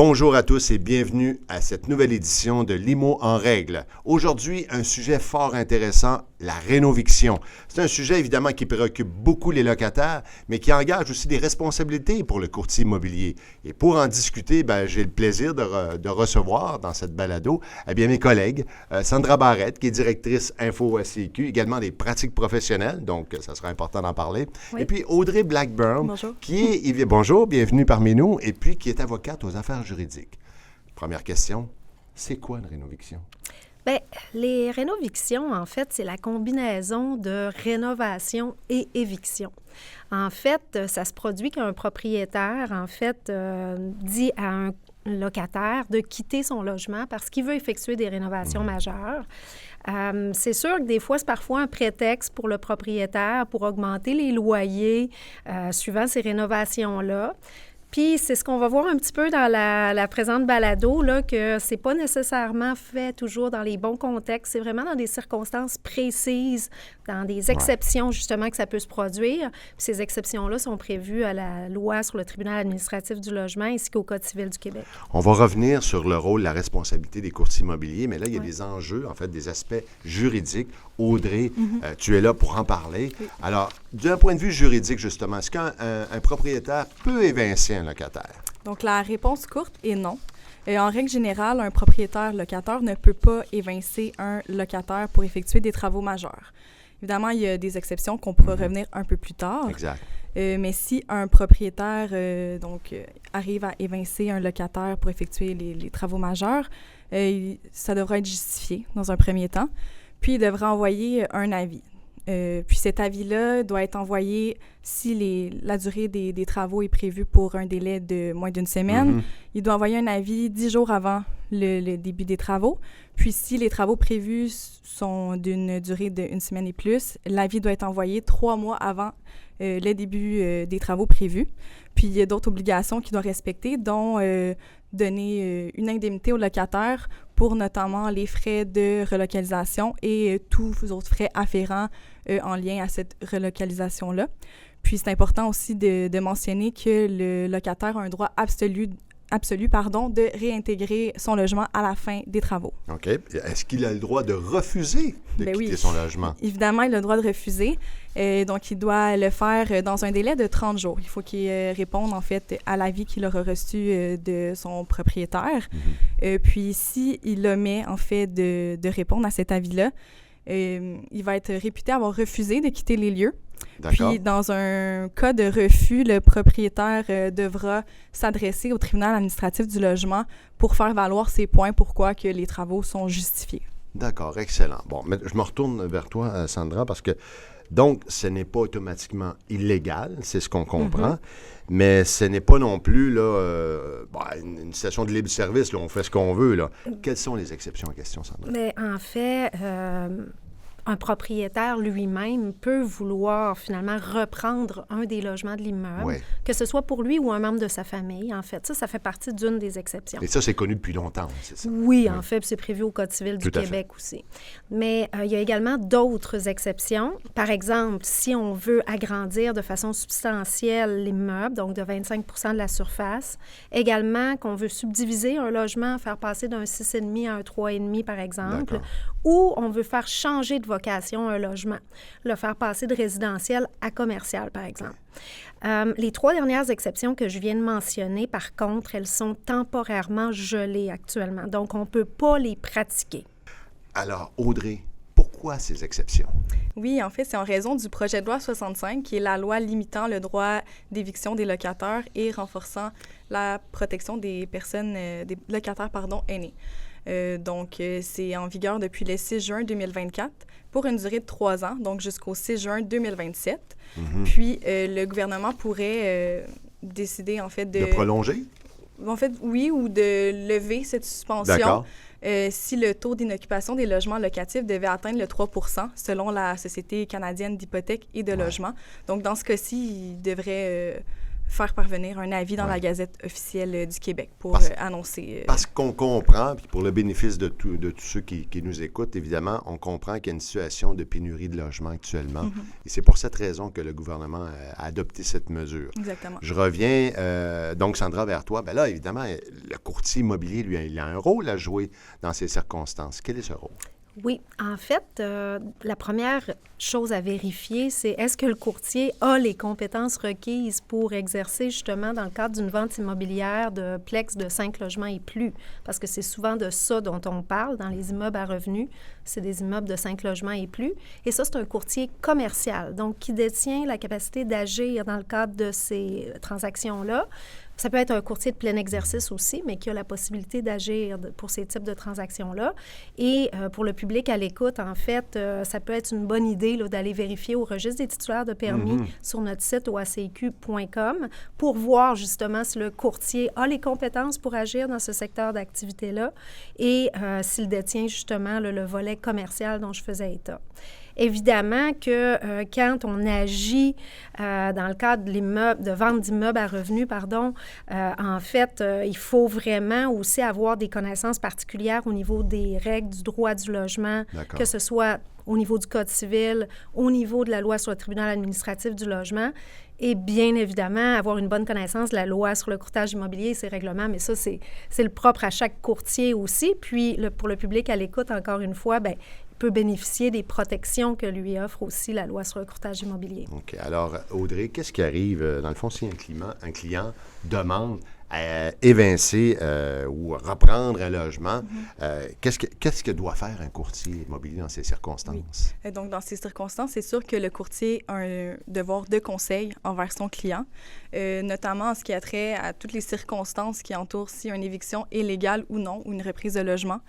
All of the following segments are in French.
Bonjour à tous et bienvenue à cette nouvelle édition de l'IMO en règle. Aujourd'hui, un sujet fort intéressant, la rénoviction. C'est un sujet évidemment qui préoccupe beaucoup les locataires, mais qui engage aussi des responsabilités pour le courtier immobilier. Et pour en discuter, j'ai le plaisir de recevoir dans cette balado mes collègues, Sandra Barrette, qui est directrice Info ACQ, également des pratiques professionnelles, donc ça sera important d'en parler. Oui. Et puis Audrey Blackburn, bonjour. Bonjour, bienvenue parmi nous, et puis qui est avocate aux affaires juridiques. Première question, c'est quoi une rénoviction? Bien, les rénovictions, en fait, c'est la combinaison de rénovation et éviction. En fait, ça se produit qu'un propriétaire, dit à un locataire de quitter son logement parce qu'il veut effectuer des rénovations majeures. C'est sûr que des fois, c'est parfois un prétexte pour le propriétaire pour augmenter les loyers suivant ces rénovations-là. Puis, c'est ce qu'on va voir un petit peu dans la présente balado, là, que c'est pas nécessairement fait toujours dans les bons contextes. C'est vraiment dans des circonstances précises, dans des exceptions, justement, que ça peut se produire. Puis ces exceptions-là sont prévues à la loi sur le tribunal administratif du logement ainsi qu'au Code civil du Québec. On va revenir sur le rôle, la responsabilité des courtiers immobiliers, mais là, il y a des enjeux, en fait, des aspects juridiques. Audrey, tu es là pour en parler. Oui. Alors, d'un point de vue juridique, justement, est-ce qu'un propriétaire peut évincer un locataire? Donc, la réponse courte est non. En règle générale, un propriétaire locataire ne peut pas évincer un locataire pour effectuer des travaux majeurs. Évidemment, il y a des exceptions qu'on pourra revenir un peu plus tard. Exact. Mais si un propriétaire arrive à évincer un locataire pour effectuer les travaux majeurs, ça devra être justifié dans un premier temps. Puis, il devra envoyer un avis. Puis cet avis-là doit être envoyé si la durée des travaux est prévue pour un délai de moins d'une semaine. Il doit envoyer un avis 10 jours avant le début des travaux. Puis si les travaux prévus sont d'une durée d'une semaine et plus, l'avis doit être envoyé 3 mois avant le début des travaux prévus. Puis il y a d'autres obligations qu'il doit respecter, dont donner une indemnité au locataire pour notamment les frais de relocalisation et tous les autres frais afférents en lien à cette relocalisation-là. Puis c'est important aussi de mentionner que le locataire a un droit absolu de réintégrer son logement à la fin des travaux. OK. Est-ce qu'il a le droit de refuser de quitter son logement? Évidemment, il a le droit de refuser. Donc, il doit le faire dans un délai de 30 jours. Il faut qu'il réponde, en fait, à l'avis qu'il aura reçu de son propriétaire. Puis, s'il omet, en fait, de répondre à cet avis-là, il va être réputé avoir refusé de quitter les lieux. D'accord. Puis, dans un cas de refus, le propriétaire devra s'adresser au tribunal administratif du logement pour faire valoir ses points pourquoi que les travaux sont justifiés. D'accord, excellent. Bon, mais je me retourne vers toi, Sandra, parce que, donc, ce n'est pas automatiquement illégal, c'est ce qu'on comprend, mais ce n'est pas non plus là, une station de libre-service, là, on fait ce qu'on veut. Là. Quelles sont les exceptions en question, Sandra? Mais en fait, un propriétaire lui-même peut vouloir finalement reprendre un des logements de l'immeuble, que ce soit pour lui ou un membre de sa famille, en fait. Ça fait partie d'une des exceptions. Et ça, c'est connu depuis longtemps, c'est ça? Oui, en fait, c'est prévu au Code civil du Québec aussi. Mais il y a également d'autres exceptions. Par exemple, si on veut agrandir de façon substantielle l'immeuble, donc de 25 % de la surface, également qu'on veut subdiviser un logement, faire passer d'un 6,5 à un 3,5 par exemple, ou on veut faire changer de vocation un logement, le faire passer de résidentiel à commercial, par exemple. Les 3 dernières exceptions que je viens de mentionner, par contre, elles sont temporairement gelées actuellement, donc on ne peut pas les pratiquer. Alors, Audrey, pourquoi ces exceptions? Oui, en fait, c'est en raison du projet de loi 65, qui est la loi limitant le droit d'éviction des locataires et renforçant la protection des personnes, des locataires, aînés. Donc, c'est en vigueur depuis le 6 juin 2024 pour une durée de 3 ans, donc jusqu'au 6 juin 2027. Puis, le gouvernement pourrait décider, en fait, de prolonger? En fait, oui, ou de lever cette suspension si le taux d'inoccupation des logements locatifs devait atteindre le 3 % selon la Société canadienne d'hypothèques et de logement. Donc, dans ce cas-ci, il devrait faire parvenir un avis dans Ouais. la Gazette officielle du Québec pour annoncer... Parce qu'on comprend, puis pour le bénéfice de tous ceux qui nous écoutent, évidemment, on comprend qu'il y a une situation de pénurie de logement actuellement. Et c'est pour cette raison que le gouvernement a adopté cette mesure. Exactement. Je reviens, donc, Sandra, vers toi. Bien là, évidemment, le courtier immobilier, lui, il a un rôle à jouer dans ces circonstances. Quel est ce rôle? Oui, en fait, la première chose à vérifier, c'est est-ce que le courtier a les compétences requises pour exercer justement dans le cadre d'une vente immobilière de plex de 5 logements et plus. Parce que c'est souvent de ça dont on parle dans les immeubles à revenus. C'est des immeubles de 5 logements et plus. Et ça, c'est un courtier commercial, donc qui détient la capacité d'agir dans le cadre de ces transactions-là. Ça peut être un courtier de plein exercice aussi, mais qui a la possibilité d'agir pour ces types de transactions-là. Et pour le public à l'écoute, en fait, ça peut être une bonne idée là, d'aller vérifier au registre des titulaires de permis sur notre site oaciq.com pour voir justement si le courtier a les compétences pour agir dans ce secteur d'activité-là et s'il détient justement le volet commercial dont je faisais état. Évidemment que quand on agit dans le cadre de vente d'immeubles à revenus, en fait, il faut vraiment aussi avoir des connaissances particulières au niveau des règles du droit du logement, que ce soit au niveau du Code civil, au niveau de la loi sur le tribunal administratif du logement. Et bien évidemment, avoir une bonne connaissance de la loi sur le courtage immobilier et ses règlements, mais ça, c'est le propre à chaque courtier aussi. Puis, pour le public à l'écoute, encore une fois, bien, peut bénéficier des protections que lui offre aussi la loi sur le courtage immobilier. OK. Alors, Audrey, qu'est-ce qui arrive, dans le fond, si un client demande à évincer ou reprendre un logement, qu'est-ce que doit faire un courtier immobilier dans ces circonstances? Oui. Donc, dans ces circonstances, c'est sûr que le courtier a un devoir de conseil envers son client, notamment en ce qui a trait à toutes les circonstances qui entourent si une éviction est légale ou non, ou une reprise de logement,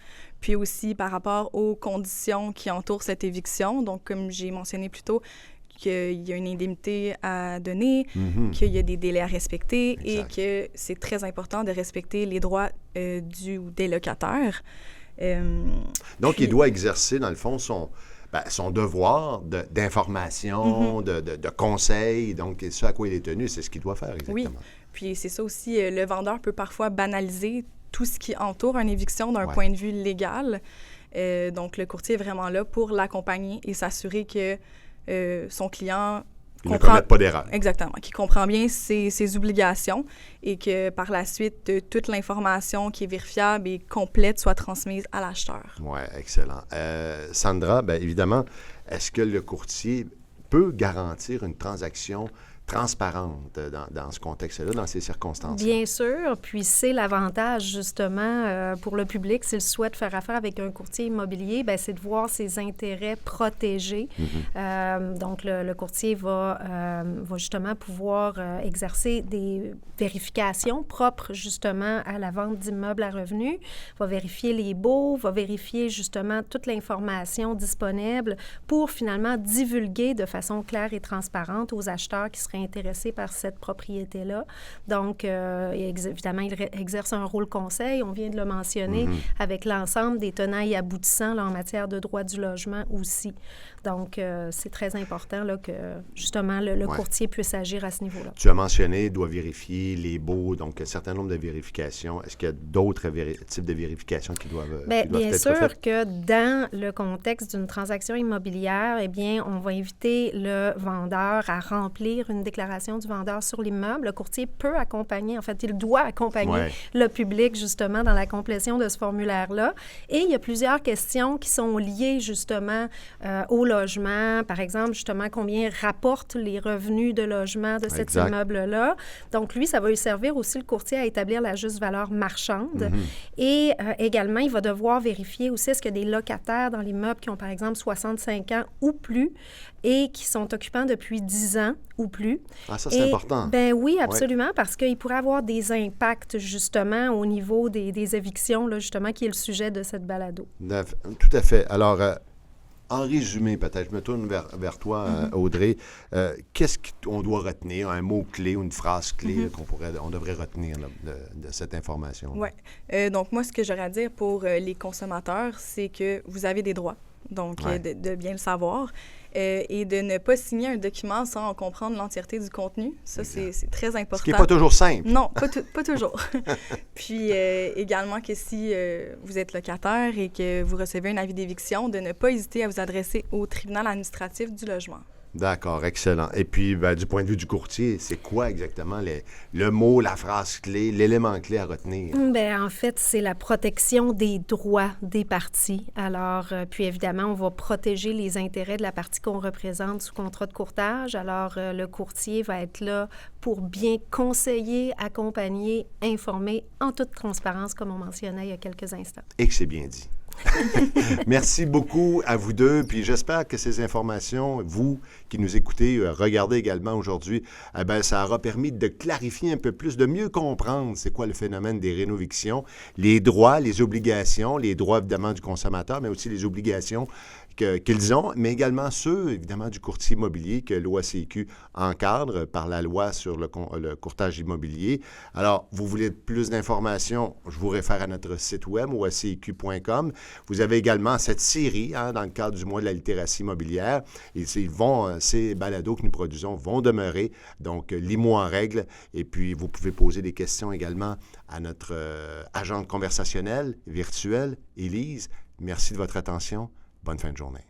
puis aussi par rapport aux conditions qui entourent cette éviction. Donc, comme j'ai mentionné plus tôt, qu'il y a une indemnité à donner, qu'il y a des délais à respecter et que c'est très important de respecter les droits des locataires. Donc, il doit exercer, dans le fond, son devoir d'information, de conseil. Donc, ce à quoi il est tenu, c'est ce qu'il doit faire exactement. Oui, puis c'est ça aussi, le vendeur peut parfois banaliser tout ce qui entoure une éviction d'un point de vue légal. Donc, le courtier est vraiment là pour l'accompagner et s'assurer que son client ne commette pas d'erreur. Exactement, qui comprend bien ses obligations et que par la suite, toute l'information qui est vérifiable et complète soit transmise à l'acheteur. Oui, excellent. Sandra, bien évidemment, est-ce que le courtier peut garantir une transaction transparente dans ce contexte-là, dans ces circonstances-là? Bien sûr, puis c'est l'avantage justement pour le public s'il souhaite faire affaire avec un courtier immobilier, bien, c'est de voir ses intérêts protégés. Donc le courtier va justement pouvoir exercer des vérifications propres justement à la vente d'immeubles à revenus, va vérifier les baux, va vérifier justement toute l'information disponible pour finalement divulguer de façon claire et transparente aux acheteurs qui seraient intéressés par cette propriété-là. Donc, évidemment, il exerce un rôle conseil, on vient de le mentionner, avec l'ensemble des tenants et aboutissants là, en matière de droit du logement aussi. Donc, c'est très important là, que, justement, le courtier puisse agir à ce niveau-là. Tu as mentionné, doit vérifier les baux, donc un certain nombre de vérifications. Est-ce qu'il y a d'autres types de vérifications qui doivent être faites? Bien sûr que dans le contexte d'une transaction immobilière, eh bien, on va inviter le vendeur à remplir une déclaration du vendeur sur l'immeuble. Le courtier peut accompagner, en fait, il doit accompagner le public, justement, dans la complétion de ce formulaire-là. Et il y a plusieurs questions qui sont liées, justement, au logement. Par exemple, justement, combien rapportent les revenus de logement de cet immeuble-là. Donc, lui, ça va lui servir aussi, le courtier, à établir la juste valeur marchande. Et également, il va devoir vérifier aussi est-ce qu'il y a des locataires dans l'immeuble qui ont, par exemple, 65 ans ou plus et qui sont occupants depuis 10 ans ou plus. Ah, ça, c'est important. Ben oui, absolument, parce qu'il pourrait avoir des impacts, justement, au niveau des évictions, là, justement, qui est le sujet de cette balado. Tout à fait. Alors, en résumé, peut-être, je me tourne vers toi, Audrey. Qu'est-ce qu'on doit retenir, un mot-clé ou une phrase-clé qu'on devrait retenir là, de cette information? Oui. Donc, moi, ce que j'aurais à dire pour les consommateurs, c'est que vous avez des droits. Donc, de bien le savoir. et de ne pas signer un document sans en comprendre l'entièreté du contenu. Ça, c'est très important. Ce qui n'est pas toujours simple. Non, pas toujours. Puis également que si vous êtes locataire et que vous recevez un avis d'éviction, de ne pas hésiter à vous adresser au tribunal administratif du logement. D'accord, excellent. Et puis, du point de vue du courtier, c'est quoi exactement le mot, la phrase clé, l'élément clé à retenir? Bien, en fait, c'est la protection des droits des parties. Alors, puis évidemment, on va protéger les intérêts de la partie qu'on représente sous contrat de courtage. Alors, le courtier va être là pour bien conseiller, accompagner, informer en toute transparence, comme on mentionnait il y a quelques instants. Et que c'est bien dit. Merci beaucoup à vous deux, puis j'espère que ces informations, vous qui nous écoutez, regardez également aujourd'hui, ça aura permis de clarifier un peu plus, de mieux comprendre c'est quoi le phénomène des rénovictions, les droits, les obligations, les droits évidemment du consommateur, mais aussi les obligations qu'ils ont, mais également ceux, évidemment, du courtier immobilier que l'OACIQ encadre par la loi sur le courtage immobilier. Alors, vous voulez plus d'informations, je vous réfère à notre site web, oaciq.com. Vous avez également cette série, dans le cadre du mois de la littératie immobilière. Et ces balados que nous produisons vont demeurer, donc l'IMO en règle. Et puis, vous pouvez poser des questions également à notre agente conversationnelle virtuelle, Élise. Merci de votre attention. Bonne fin de journée.